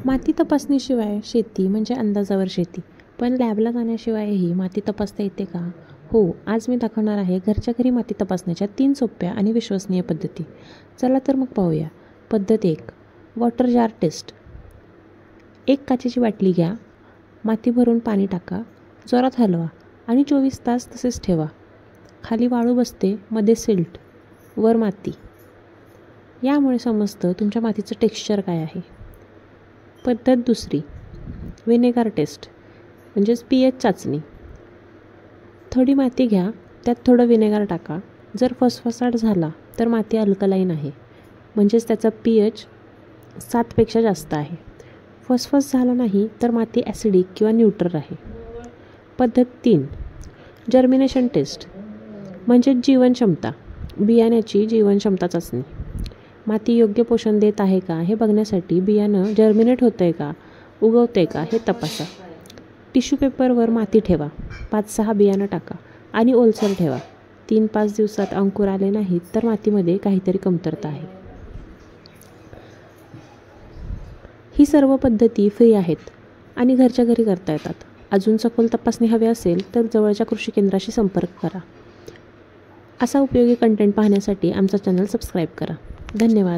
माती तपासणीशिवाय शेती म्हणजे अंदाजावर शेती. पण लॅबला जाण्याशिवायही माती तपासता येते का? हो, आज मी दाखवणार आहे घरच्या घरी माती तपासण्याच्या 3 सोप्या आणि विश्वसनीय पद्धती. चला तर मग पाहूया. पद्धत 1. वॉटर जार टेस्ट. एक काचेची बाटली घ्या, माती भरून पाणी टाका, जोरात हलवा आणि 24 तास तसेच ठेवा. खाली वाळू बसते, मध्ये सिल्ट, वर माती. यामुळे समजतं तुमच्या मातीचं टेक्स्चर काय आहे. पद्धत 2. व्हिनेगार टेस्ट म्हणजेच pH चाचणी. थोडी माती घ्या, त्यात थोडं व्हिनेगार टाका. जर फसफसाट झाला तर माती अल्कलाईन आहे, म्हणजेच त्याचा pH 7पेक्षा जास्त आहे. फसफस झाला नाही तर माती ॲसिडिक किंवा न्यूट्रल आहे. पद्धत 3. जर्मिनेशन टेस्ट म्हणजेच जीवनक्षमता. बियाण्याची जीवनक्षमता चाचणी. माती योग्य पोषण देत आहे का हे बघण्यासाठी बियाणं जर्मिनेट होतं आहे का, उगवतं आहे का हे तपासा. टिश्यू पेपरवर माती ठेवा, 5-6 बियाणं टाका आणि ओलसर ठेवा. 3-5 दिवसात अंकुर आले नाहीत तर मातीमध्ये काहीतरी कमतरता आहे. ही सर्व पद्धती फ्री आहेत आणि घरच्या घरी करता येतात. अजून सखोल तपासणी हवी असेल तर जवळच्या कृषी केंद्राशी संपर्क करा. असा उपयोगी कंटेंट पाहण्यासाठी आमचा चॅनल सबस्क्राईब करा. धन्यवाद.